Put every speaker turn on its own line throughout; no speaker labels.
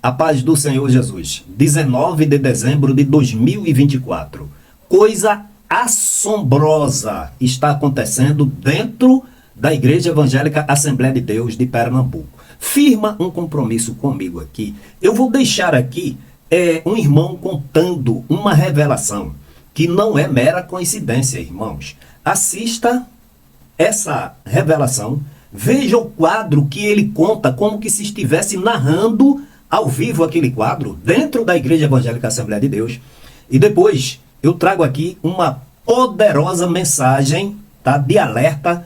A paz do Senhor Jesus. 19 de dezembro de 2024. Coisa assombrosa está acontecendo dentro da Igreja Evangélica Assembleia de Deus de Pernambuco. Firma um compromisso comigo aqui. Eu vou deixar aqui um irmão contando uma revelação que não é mera coincidência, irmãos. Assista essa revelação, veja o quadro que ele conta como que se estivesse narrando ao vivo aquele quadro, dentro da Igreja Evangélica Assembleia de Deus. E depois eu trago aqui uma poderosa mensagem, tá, de alerta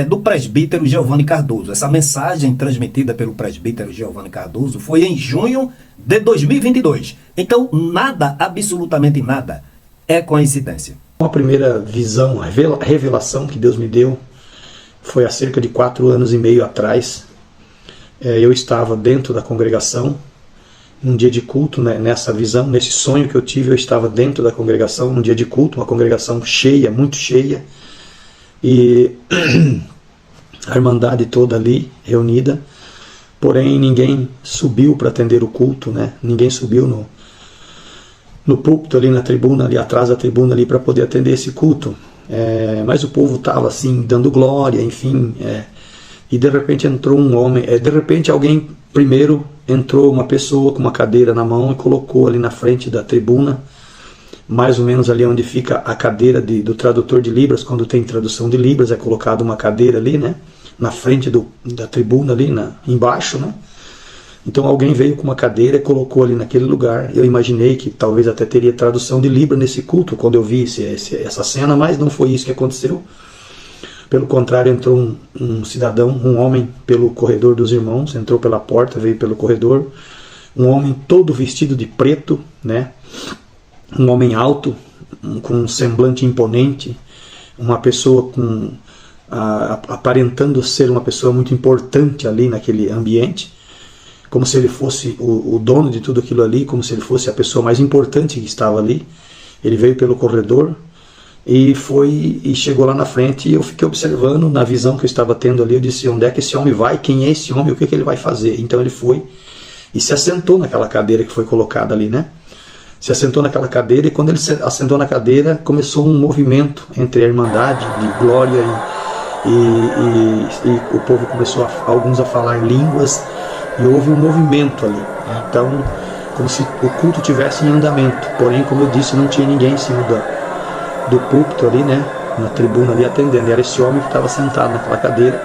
do presbítero Giovanni Cardoso. Essa mensagem transmitida pelo presbítero Giovanni Cardoso foi em junho de 2022. Então, nada, absolutamente nada, é coincidência.
A primeira visão, a revelação que Deus me deu foi há cerca de 4 anos e meio atrás. Eu estava dentro da congregação, num dia de culto, né, nessa visão, nesse sonho que eu tive, eu estava dentro da congregação, num dia de culto, uma congregação cheia, muito cheia, e a irmandade toda ali, reunida, porém ninguém subiu para atender o culto, né? Ninguém subiu no púlpito ali na tribuna, ali atrás da tribuna ali para poder atender esse culto. Mas o povo estava assim, dando glória, enfim, e de repente entrou um homem, de repente alguém, primeiro entrou uma pessoa com uma cadeira na mão e colocou ali na frente da tribuna, mais ou menos ali onde fica a cadeira do tradutor de Libras. Quando tem tradução de Libras é colocado uma cadeira ali, né, na frente da tribuna ali, embaixo, né. Então alguém veio com uma cadeira e colocou ali naquele lugar. Eu imaginei que talvez até teria tradução de Libra nesse culto, quando eu vi essa cena, mas não foi isso que aconteceu. Pelo contrário, entrou um cidadão, um homem, pelo corredor dos irmãos, entrou pela porta, veio pelo corredor, um homem todo vestido de preto, né? Um homem alto, com um semblante imponente, uma pessoa aparentando ser uma pessoa muito importante ali naquele ambiente, como se ele fosse o dono de tudo aquilo ali, como se ele fosse a pessoa mais importante que estava ali. Ele veio pelo corredor e chegou lá na frente, e eu fiquei observando na visão que eu estava tendo ali. Eu disse: onde é que esse homem vai? Quem é esse homem? O que ele vai fazer? Então ele foi e se assentou naquela cadeira que foi colocada ali, né? Se assentou naquela cadeira, e quando ele se assentou na cadeira, começou um movimento entre a irmandade de glória e o povo começou, alguns a falar línguas, e houve um movimento ali. Então, como se o culto tivesse em andamento, porém, como eu disse, não tinha ninguém em cima do púlpito ali, né, na tribuna ali atendendo. Era esse homem que estava sentado naquela cadeira,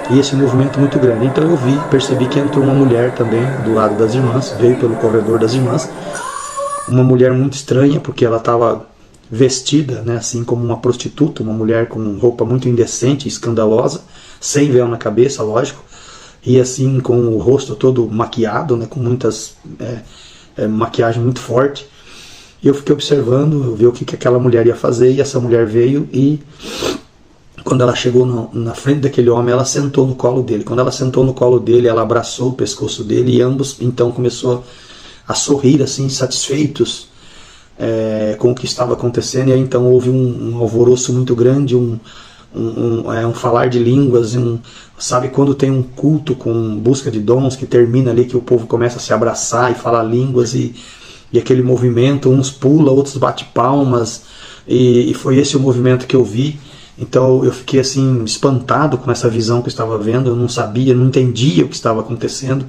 e esse movimento muito grande. Então eu percebi que entrou uma mulher também do lado das irmãs, veio pelo corredor das irmãs, uma mulher muito estranha, porque ela estava vestida, né, assim como uma prostituta, uma mulher com roupa muito indecente, escandalosa, sem véu na cabeça, lógico, e assim com o rosto todo maquiado, né, com muitas maquiagem muito forte. E eu fiquei observando, ver o que aquela mulher ia fazer, e essa mulher veio, e quando ela chegou na frente daquele homem, ela sentou no colo dele. Quando ela sentou no colo dele, ela abraçou o pescoço dele, e ambos então começou a sorrir assim, satisfeitos com o que estava acontecendo. E aí então houve um alvoroço muito grande, um falar de línguas, sabe quando tem um culto com busca de dons que termina ali, que o povo começa a se abraçar e falar línguas, e aquele movimento, uns pulam, outros bate palmas, e foi esse o movimento que eu vi. Então eu fiquei assim espantado com essa visão que eu estava vendo. Eu não sabia, não entendia o que estava acontecendo,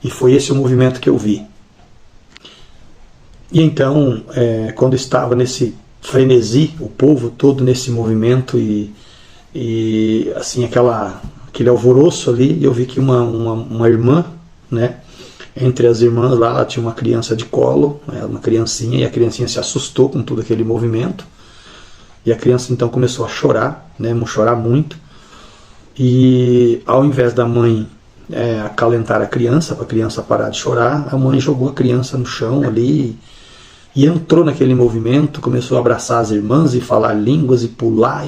e foi esse o movimento que eu vi. E então, quando estava nesse frenesi, o povo todo nesse movimento, e assim aquele alvoroço ali, eu vi que uma irmã, né, entre as irmãs lá, ela tinha uma criança de colo, uma criancinha, e a criancinha se assustou com todo aquele movimento, e a criança então começou a chorar, né, chorar muito, e ao invés da mãe acalentar a criança, para a criança parar de chorar, a mãe jogou a criança no chão ali, e entrou naquele movimento, começou a abraçar as irmãs e falar línguas e pular,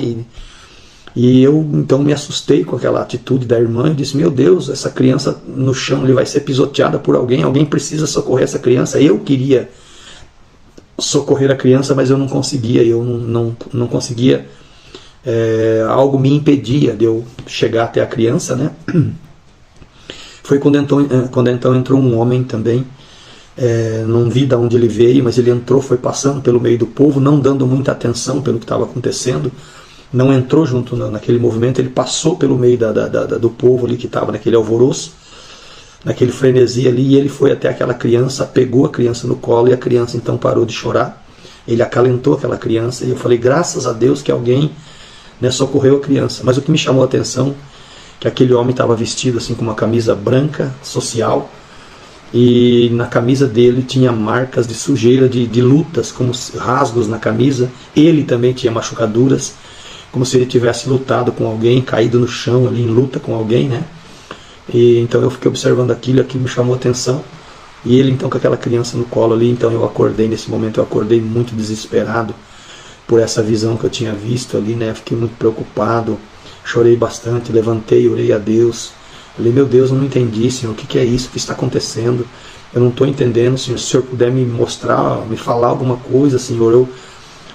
e eu então me assustei com aquela atitude da irmã e disse: meu Deus, essa criança no chão, ele vai ser pisoteada por alguém precisa socorrer essa criança. Eu queria socorrer a criança, mas eu não conseguia, não conseguia, algo me impedia de eu chegar até a criança, né? Foi quando então entrou um homem também, Não vi de onde ele veio, mas ele entrou, foi passando pelo meio do povo, não dando muita atenção pelo que estava acontecendo, não entrou junto naquele movimento, ele passou pelo meio do povo ali que estava naquele alvoroço, naquele frenesi ali, e ele foi até aquela criança, pegou a criança no colo, e a criança então parou de chorar, ele acalentou aquela criança, e eu falei, graças a Deus que alguém, né, socorreu a criança. Mas o que me chamou a atenção, que aquele homem estava vestido assim com uma camisa branca, social, e na camisa dele tinha marcas de sujeira, de lutas, como rasgos na camisa. Ele também tinha machucaduras, como se ele tivesse lutado com alguém, caído no chão ali em luta com alguém, né? E então eu fiquei observando aquilo me chamou a atenção. E ele então com aquela criança no colo ali, então eu acordei nesse momento, eu acordei muito desesperado por essa visão que eu tinha visto ali, né? Fiquei muito preocupado, chorei bastante, levantei, orei a Deus. Falei, meu Deus, eu não entendi, Senhor, o que é isso? O que está acontecendo? Eu não estou entendendo, Senhor. Se o Senhor puder me mostrar, me falar alguma coisa, Senhor,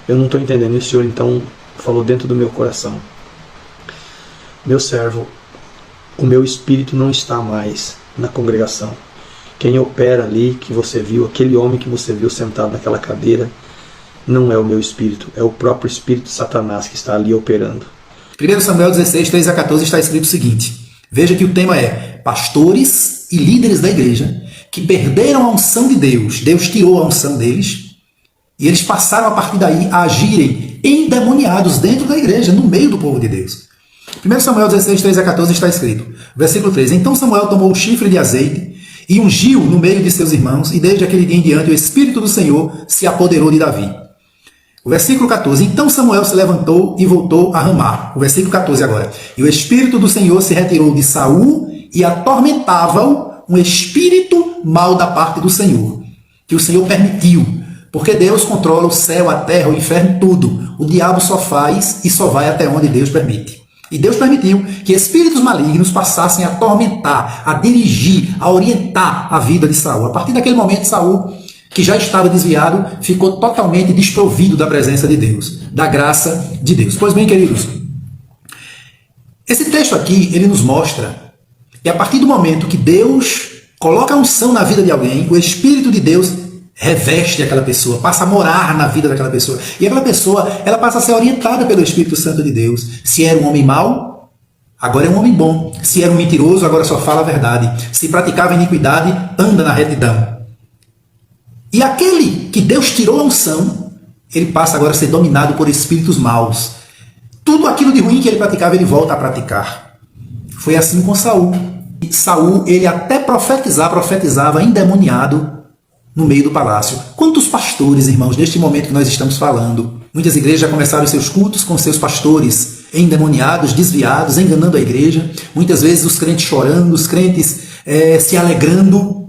eu não estou entendendo. E o Senhor então falou dentro do meu coração, meu servo, o meu espírito não está mais na congregação. Quem opera ali, que você viu, aquele homem que você viu sentado naquela cadeira, não é o meu espírito, é o próprio espírito de Satanás que está ali operando.
1 Samuel 16, 3 a 14 está escrito o seguinte, veja que o tema é pastores e líderes da igreja que perderam a unção de Deus. Deus tirou a unção deles e eles passaram a partir daí a agirem endemoniados dentro da igreja, no meio do povo de Deus. 1 Samuel 16, 3 a 14 está escrito, versículo 3, então Samuel tomou o chifre de azeite e ungiu no meio de seus irmãos, e desde aquele dia em diante o Espírito do Senhor se apoderou de Davi. O versículo 14, então Samuel se levantou e voltou a Ramá. O versículo 14 agora. E o Espírito do Senhor se retirou de Saul e atormentava-o um espírito mau da parte do Senhor, que o Senhor permitiu, porque Deus controla o céu, a terra, o inferno, tudo. O diabo só faz e só vai até onde Deus permite. E Deus permitiu que espíritos malignos passassem a atormentar, a dirigir, a orientar a vida de Saul. A partir daquele momento, Saul, que já estava desviado, ficou totalmente desprovido da presença de Deus, da graça de Deus. Pois bem, queridos, esse texto aqui, ele nos mostra que a partir do momento que Deus coloca a unção na vida de alguém, o Espírito de Deus reveste aquela pessoa, passa a morar na vida daquela pessoa. E aquela pessoa, ela passa a ser orientada pelo Espírito Santo de Deus. Se era um homem mau, agora é um homem bom. Se era um mentiroso, agora só fala a verdade. Se praticava iniquidade, anda na retidão. E aquele que Deus tirou a unção, ele passa agora a ser dominado por espíritos maus. Tudo aquilo de ruim que ele praticava, ele volta a praticar. Foi assim com Saul. Saul, ele até profetizava endemoniado no meio do palácio. Quantos pastores, irmãos, neste momento que nós estamos falando, muitas igrejas já começaram os seus cultos com seus pastores endemoniados, desviados, enganando a igreja. Muitas vezes os crentes chorando, os crentes se alegrando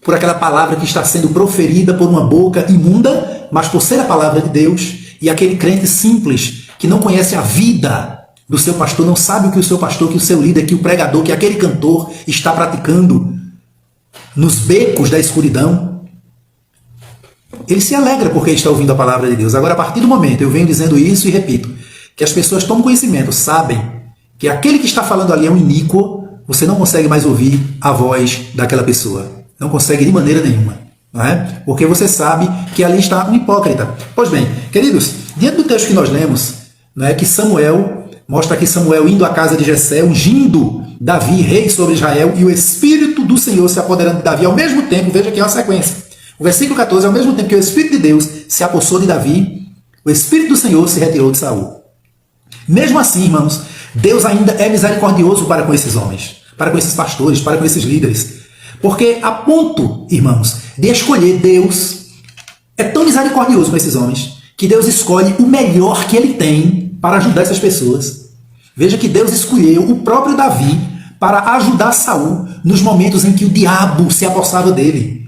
por aquela palavra que está sendo proferida por uma boca imunda, mas por ser a palavra de Deus. E aquele crente simples, que não conhece a vida do seu pastor, não sabe o que o seu pastor, que o seu líder, que o pregador, que aquele cantor está praticando nos becos da escuridão, ele se alegra porque está ouvindo a palavra de Deus. Agora, a partir do momento, eu venho dizendo isso e repito, que as pessoas tomam conhecimento, sabem que aquele que está falando ali é um iníquo, você não consegue mais ouvir a voz daquela pessoa. Não consegue de maneira nenhuma. Não é? Porque você sabe que ali está um hipócrita. Pois bem, queridos, diante do texto que nós lemos, não é, que Samuel, mostra aqui Samuel indo à casa de Jessé, ungindo Davi, rei sobre Israel, e o Espírito do Senhor se apoderando de Davi. Ao mesmo tempo, veja aqui uma sequência. O versículo 14, ao mesmo tempo que o Espírito de Deus se apossou de Davi, o Espírito do Senhor se retirou de Saul. Mesmo assim, irmãos, Deus ainda é misericordioso para com esses homens, para com esses pastores, para com esses líderes. Porque a ponto, irmãos, de escolher, Deus é tão misericordioso com esses homens, que Deus escolhe o melhor que ele tem para ajudar essas pessoas. Veja que Deus escolheu o próprio Davi para ajudar Saul nos momentos em que o diabo se apossava dele.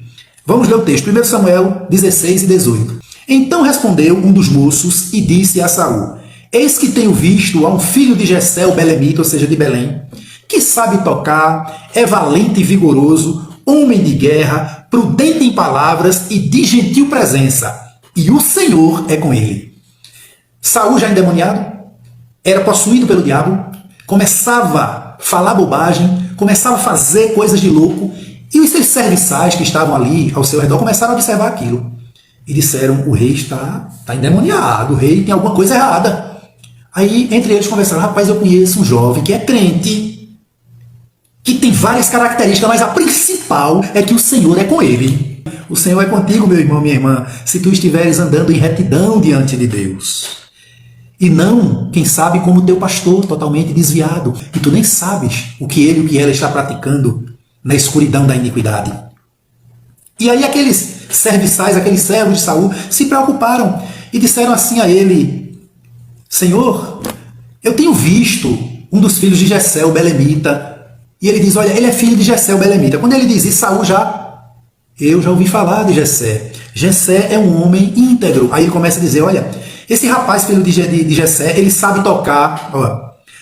Vamos ler o texto, 1 Samuel 16 e 18. Então respondeu um dos moços e disse a Saul, eis que tenho visto a um filho de Jessé, o belemita, ou seja, de Belém, que sabe tocar, é valente e vigoroso, homem de guerra, prudente em palavras e de gentil presença, e o Senhor é com ele. Saul, já endemoniado, era possuído pelo diabo, começava a falar bobagem, começava a fazer coisas de louco, E os seus serviçais que estavam ali ao seu redor começaram a observar aquilo. E disseram, o rei está endemoniado, o rei tem alguma coisa errada. Aí, entre eles conversaram, rapaz, eu conheço um jovem que é crente, que tem várias características, mas a principal é que o Senhor é com ele. O Senhor é contigo, meu irmão, minha irmã, se tu estiveres andando em retidão diante de Deus. E não, quem sabe, como teu pastor, totalmente desviado, e tu nem sabes o que ele e o que ela está praticando na escuridão da iniquidade. E aí aqueles serviçais, aqueles servos de Saul, se preocuparam e disseram assim a ele, Senhor, eu tenho visto um dos filhos de Jessé, o belemita, e ele diz, olha, ele é filho de Jessé, o belemita. Quando ele diz isso, Saul eu já ouvi falar de Jessé. Jessé é um homem íntegro. Aí ele começa a dizer, olha, esse rapaz, filho de Jessé, ele sabe tocar,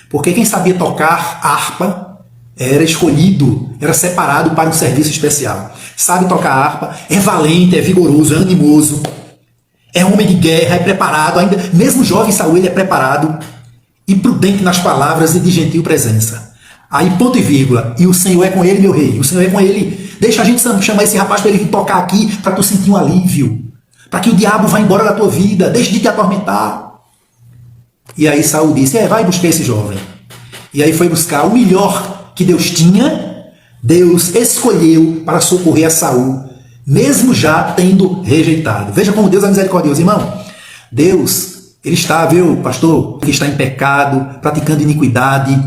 porque quem sabia tocar harpa era escolhido, era separado para um serviço especial. Sabe tocar harpa, é valente, é vigoroso, é animoso, é homem de guerra, é preparado, ainda mesmo jovem Saul, ele é preparado e prudente nas palavras e de gentil presença. Aí ponto e vírgula, e o Senhor é com ele, meu rei, o Senhor é com ele. Deixa a gente chamar esse rapaz para ele vir tocar aqui, para tu sentir um alívio, para que o diabo vá embora da tua vida, deixe de te atormentar. E aí Saul disse, vai buscar esse jovem. E aí foi buscar o melhor que Deus tinha, Deus escolheu para socorrer a Saul, mesmo já tendo rejeitado. Veja como Deus é misericordioso, irmão. Deus, ele está, viu, pastor, que está em pecado, praticando iniquidade.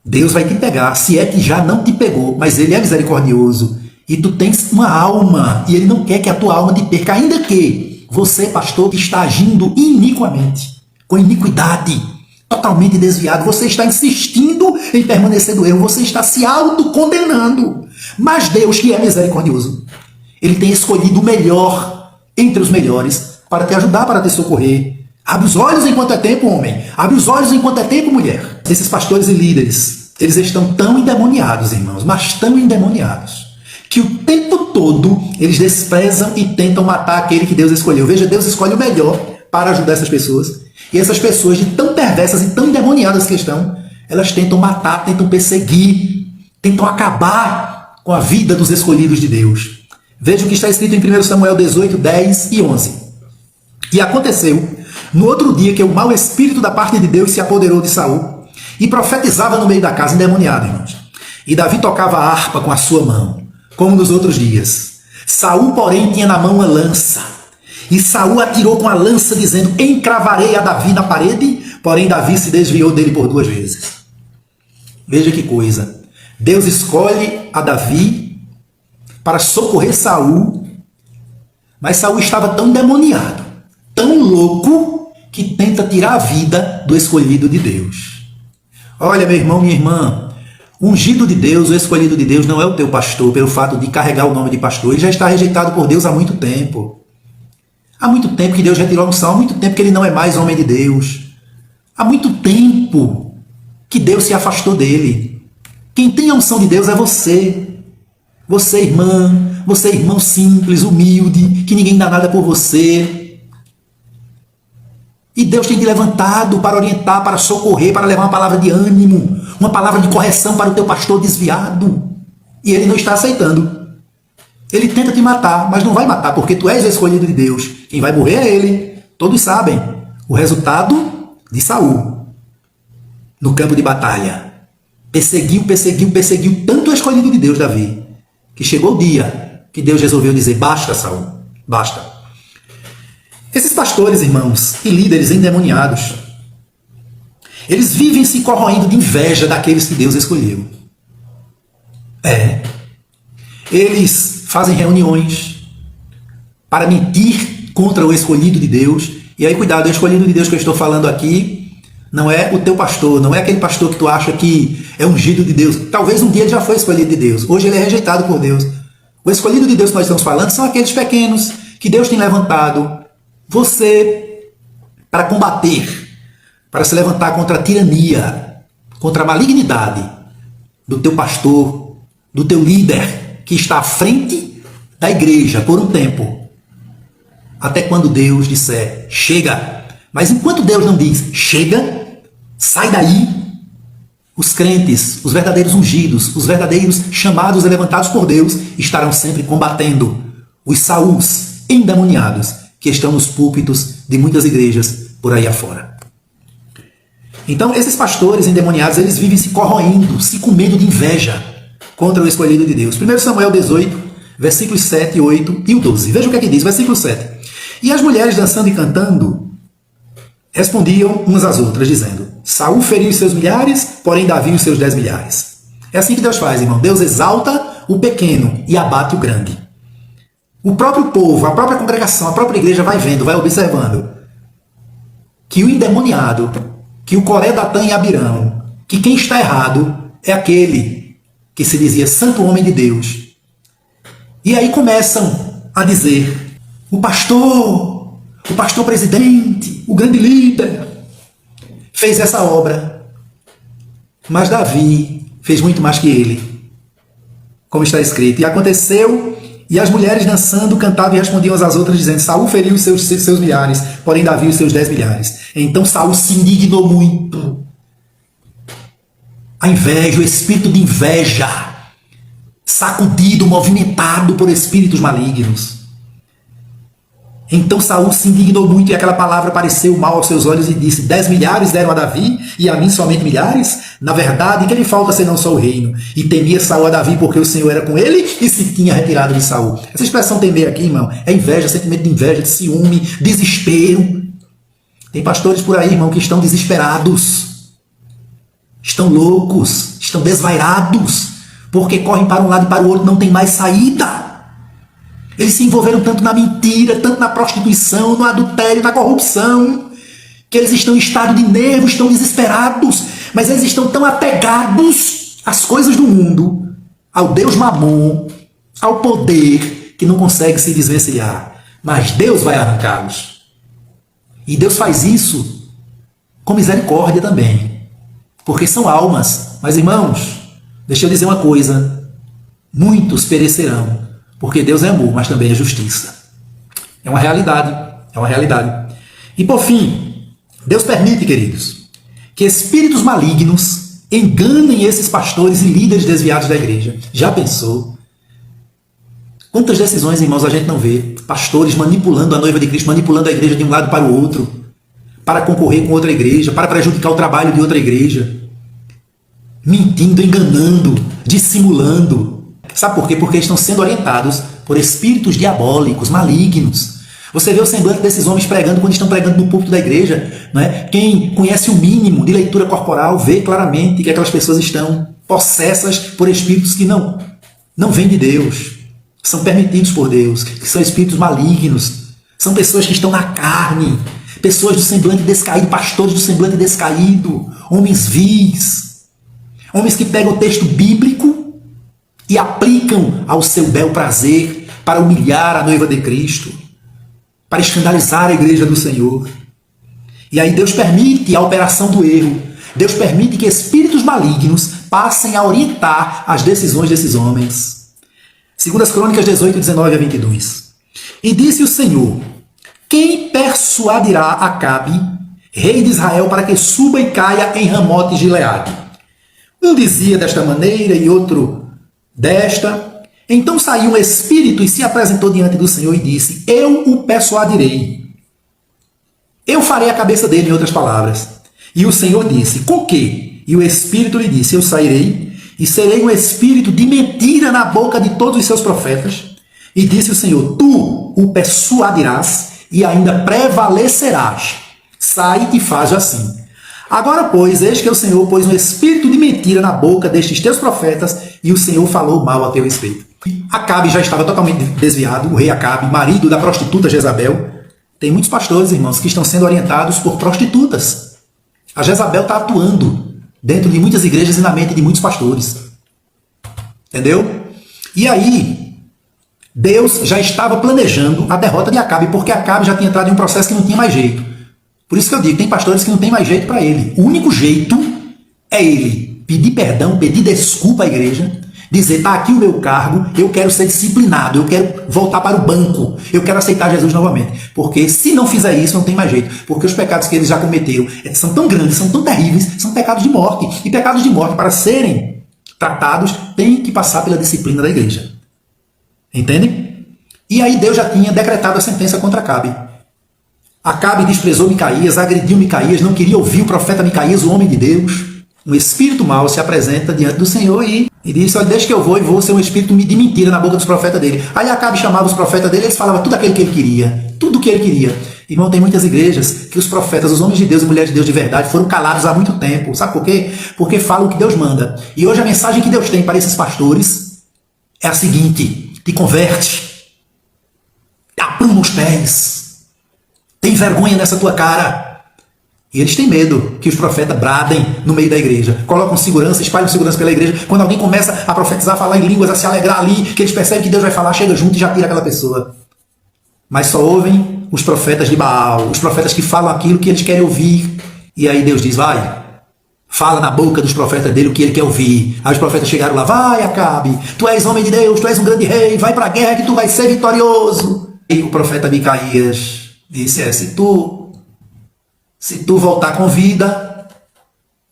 Deus vai te pegar, se é que já não te pegou, mas ele é misericordioso. E tu tens uma alma, e ele não quer que a tua alma te perca, ainda que você, pastor, está agindo iniquamente, com iniquidade, totalmente desviado, você está insistindo em permanecer do erro, você está se autocondenando. Mas Deus, que é misericordioso, ele tem escolhido o melhor entre os melhores para te ajudar, para te socorrer. Abre os olhos enquanto é tempo, homem. Abre os olhos enquanto é tempo, mulher. Esses pastores e líderes, eles estão tão endemoniados, irmãos, mas tão endemoniados, que o tempo todo eles desprezam e tentam matar aquele que Deus escolheu. Veja, Deus escolhe o melhor para ajudar essas pessoas. E essas pessoas, de tão perversas e tão endemoniadas que estão, elas tentam matar, tentam perseguir, tentam acabar com a vida dos escolhidos de Deus. Veja o que está escrito em 1 Samuel 18, 10 e 11. E aconteceu, no outro dia, que o mau espírito da parte de Deus se apoderou de Saul e profetizava no meio da casa, endemoniado, irmãos. E Davi tocava a harpa com a sua mão, como nos outros dias. Saul, porém, tinha na mão uma lança. E Saul atirou com a lança, dizendo, encravarei a Davi na parede, porém Davi se desviou dele por 2 vezes. Veja que coisa. Deus escolhe a Davi para socorrer Saul, mas Saul estava tão endemoniado, tão louco, que tenta tirar a vida do escolhido de Deus. Olha, meu irmão, minha irmã, o ungido de Deus, o escolhido de Deus, não é o teu pastor pelo fato de carregar o nome de pastor. Ele já está rejeitado por Deus há muito tempo. Há muito tempo que Deus retirou a unção, há muito tempo que ele não é mais homem de Deus. Há muito tempo que Deus se afastou dele. Quem tem a unção de Deus é você. Você, irmã, você, irmão simples, humilde, que ninguém dá nada por você. E Deus tem te levantado para orientar, para socorrer, para levar uma palavra de ânimo, uma palavra de correção para o teu pastor desviado. E ele não está aceitando. Ele tenta te matar, mas não vai matar, porque tu és o escolhido de Deus. Quem vai morrer é ele. Todos sabem o resultado de Saul no campo de batalha. Perseguiu tanto o escolhido de Deus, Davi, que chegou o dia que Deus resolveu dizer, basta, Saul, basta. Esses pastores, irmãos, e líderes endemoniados, eles vivem se corroendo de inveja daqueles que Deus escolheu. Eles fazem reuniões para mentir contra o escolhido de Deus. E aí, cuidado, o escolhido de Deus que eu estou falando aqui não é o teu pastor, não é aquele pastor que tu acha que é ungido de Deus. Talvez um dia ele já foi escolhido de Deus, hoje ele é rejeitado por Deus. O escolhido de Deus que nós estamos falando são aqueles pequenos que Deus tem levantado você para combater, para se levantar contra a tirania, contra a malignidade do teu pastor, do teu líder, que está à frente da igreja por um tempo, até quando Deus disser, chega. Mas enquanto Deus não diz, chega, sai daí, Os crentes, os verdadeiros ungidos, os verdadeiros chamados e levantados por Deus estarão sempre combatendo os Saúls endemoniados que estão nos púlpitos de muitas igrejas por aí afora. Então, esses pastores endemoniados, eles vivem se corroendo, se comendo de inveja contra o escolhido de Deus. 1 Samuel 18, versículos 7, 8 e o 12. Veja o que é que diz, versículo 7. E as mulheres dançando e cantando respondiam umas às outras, dizendo: Saul feriu os seus milhares, porém Davi os seus 10 milhares. É assim que Deus faz, irmão. Deus exalta o pequeno e abate o grande. O próprio povo, a própria congregação, a própria igreja vai vendo, vai observando que o endemoniado, que o Coré, Datã e Abirão, que quem está errado é aquele que se dizia santo homem de Deus. E aí começam a dizer: o pastor presidente, o grande líder, fez essa obra. Mas Davi fez muito mais que ele, como está escrito. E aconteceu, e as mulheres dançando cantavam e respondiam umas às outras, dizendo: Saul feriu os seus milhares, porém Davi os seus 10 milhares. Então Saul se indignou muito. A inveja, o espírito de inveja, sacudido, movimentado por espíritos malignos. Então Saul se indignou muito e aquela palavra pareceu mal aos seus olhos e disse: 10 milhares deram a Davi e a mim somente milhares? Na verdade, que lhe falta senão só o reino? E temia Saul a Davi porque o Senhor era com ele e se tinha retirado de Saul. Essa expressão temer aqui, irmão, é inveja, sentimento de inveja, de ciúme, desespero. Tem pastores por aí, irmão, que estão desesperados, estão loucos, estão desvairados, porque correm para um lado e para o outro, não tem mais saída. Eles se envolveram tanto na mentira, tanto na prostituição, no adultério, na corrupção, que eles estão em estado de nervos, estão desesperados, mas eles estão tão apegados às coisas do mundo, ao Deus Mamon, ao poder, que não conseguem se desvencilhar. Mas Deus vai arrancá-los. E Deus faz isso com misericórdia também, porque são almas. Mas, irmãos, deixa eu dizer uma coisa: muitos perecerão. Porque Deus é amor, mas também é justiça. É uma realidade. É uma realidade. E por fim, Deus permite, queridos, que espíritos malignos enganem esses pastores e líderes desviados da igreja. Já pensou? Quantas decisões, irmãos, a gente não vê? Pastores manipulando a noiva de Cristo, manipulando a igreja de um lado para o outro, para concorrer com outra igreja, para prejudicar o trabalho de outra igreja. Mentindo, enganando, dissimulando. Sabe por quê? Porque estão sendo orientados por espíritos diabólicos, malignos. Você vê o semblante desses homens pregando quando estão pregando no púlpito da igreja. Não é? Quem conhece o mínimo de leitura corporal vê claramente que aquelas pessoas estão possessas por espíritos que não vêm de Deus. São permitidos por Deus, que são espíritos malignos. São pessoas que estão na carne, pessoas do semblante descaído, pastores do semblante descaído, homens vis, homens que pegam o texto bíblico e aplicam ao seu bel prazer para humilhar a noiva de Cristo, para escandalizar a igreja do Senhor. E aí Deus permite a operação do erro. Deus permite que espíritos malignos passem a orientar as decisões desses homens. 2 Crônicas 18, 19 a 22. E disse o Senhor: quem persuadirá Acabe, rei de Israel, para que suba e caia em Ramote de Gileade? Um dizia desta maneira e outro desta. Então saiu um espírito e se apresentou diante do Senhor e disse: eu o persuadirei. Eu farei a cabeça dele, em outras palavras. E o Senhor disse: com quê? E o espírito lhe disse: eu sairei e serei um espírito de mentira na boca de todos os seus profetas. E disse o Senhor: tu o persuadirás e ainda prevalecerás. Sai e faz assim. Agora, pois, eis que o Senhor pôs um espírito de mentira na boca destes teus profetas, e o Senhor falou mal a teu respeito. Acabe já estava totalmente desviado, o rei Acabe, marido da prostituta Jezabel. Tem muitos pastores, irmãos, que estão sendo orientados por prostitutas. A Jezabel está atuando dentro de muitas igrejas e na mente de muitos pastores. Entendeu? E aí, Deus já estava planejando a derrota de Acabe, porque Acabe já tinha entrado em um processo que não tinha mais jeito. Por isso que eu digo, tem pastores que não tem mais jeito para ele. O único jeito é ele pedir perdão, pedir desculpa à igreja, dizer, tá aqui o meu cargo, eu quero ser disciplinado, eu quero voltar para o banco, eu quero aceitar Jesus novamente. Porque se não fizer isso, não tem mais jeito. Porque os pecados que eles já cometeram são tão grandes, são tão terríveis, são pecados de morte. E pecados de morte, para serem tratados, têm que passar pela disciplina da igreja. Entendem? E aí Deus já tinha decretado a sentença contra Acabe. Acabe desprezou Micaías, agrediu Micaías, não queria ouvir o profeta Micaías, o homem de Deus. Um espírito mau se apresenta diante do Senhor e diz, olha, deixa que eu vou e vou ser um espírito de mentira na boca dos profetas dele. Aí Acabe chamava os profetas dele, eles falavam tudo aquilo que ele queria, tudo o que ele queria. Irmão, tem muitas igrejas que os profetas, os homens de Deus e mulheres de Deus de verdade foram calados há muito tempo. Sabe por quê? Porque falam o que Deus manda. E hoje a mensagem que Deus tem para esses pastores é a seguinte: te converte, apruma os pés, tem vergonha nessa tua cara. E eles têm medo que os profetas bradem no meio da igreja, colocam segurança, espalham segurança pela igreja. Quando alguém começa a profetizar, a falar em línguas, a se alegrar ali, que eles percebem que Deus vai falar, chega junto e já tira aquela pessoa. Mas só ouvem os profetas de Baal, os profetas que falam aquilo que eles querem ouvir. E aí Deus diz, vai, fala na boca dos profetas dele o que ele quer ouvir. Aí os profetas chegaram lá, vai Acabe, tu és homem de Deus, tu és um grande rei, vai para a guerra que tu vai ser vitorioso. E o profeta Micaías disse, se tu voltar com vida,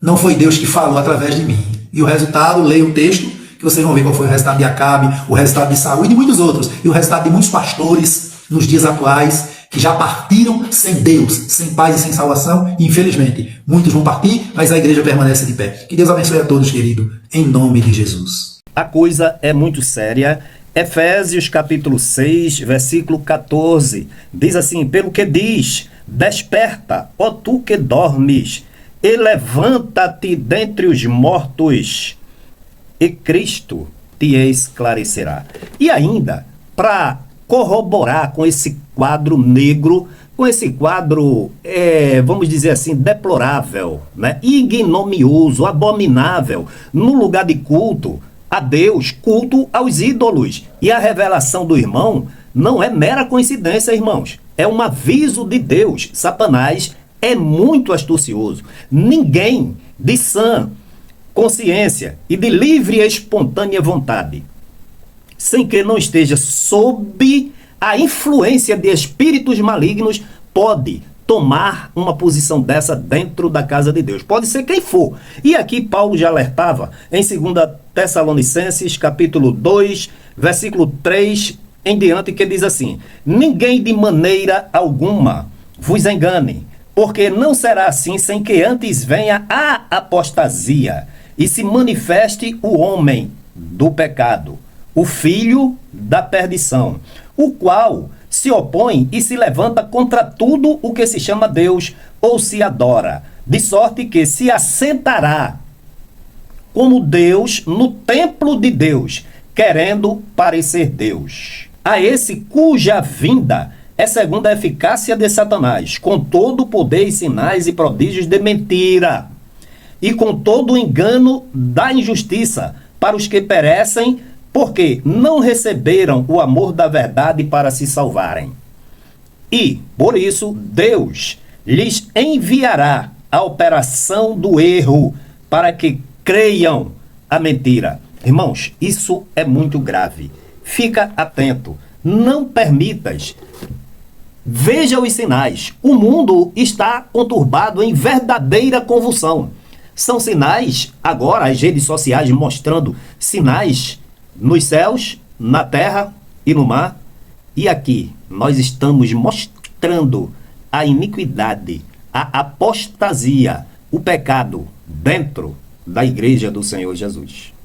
não foi Deus que falou através de mim. E o resultado, leia o texto, que vocês vão ver qual foi o resultado de Acabe, o resultado de Saul e de muitos outros. E o resultado de muitos pastores nos dias atuais, que já partiram sem Deus, sem paz e sem salvação. E, infelizmente, muitos vão partir, mas a igreja permanece de pé. Que Deus abençoe a todos, querido, em nome de Jesus.
A coisa é muito séria. Efésios capítulo 6, versículo 14, diz assim, pelo que diz, desperta, ó tu que dormes, e levanta-te dentre os mortos, e Cristo te esclarecerá. E ainda, para corroborar com esse quadro negro, com esse quadro, vamos dizer assim, deplorável, né? Ignominioso, abominável, no lugar de culto a Deus, culto aos ídolos. E a revelação do irmão não é mera coincidência, irmãos. É um aviso de Deus. Satanás é muito astucioso. Ninguém de sã consciência e de livre e espontânea vontade, sem que não esteja sob a influência de espíritos malignos, pode tomar uma posição dessa dentro da casa de Deus. Pode ser quem for. E aqui Paulo já alertava em 2 Tessalonicenses, capítulo 2, versículo 3 em diante, que diz assim, ninguém de maneira alguma vos engane, porque não será assim sem que antes venha a apostasia e se manifeste o homem do pecado, o filho da perdição, o qual se opõe e se levanta contra tudo o que se chama Deus ou se adora, de sorte que se assentará como Deus no templo de Deus, querendo parecer Deus. A esse cuja vinda é segundo a eficácia de Satanás, com todo o poder e sinais e prodígios de mentira, e com todo o engano da injustiça, para os que perecem, porque não receberam o amor da verdade para se salvarem. E, por isso, Deus lhes enviará a operação do erro, para que creiam a mentira. Irmãos, isso é muito grave. Fica atento. Não permitas. Veja os sinais. O mundo está conturbado em verdadeira convulsão. São sinais, agora as redes sociais mostrando sinais nos céus, na terra e no mar. E aqui nós estamos mostrando a iniquidade, a apostasia, o pecado dentro da igreja do Senhor Jesus.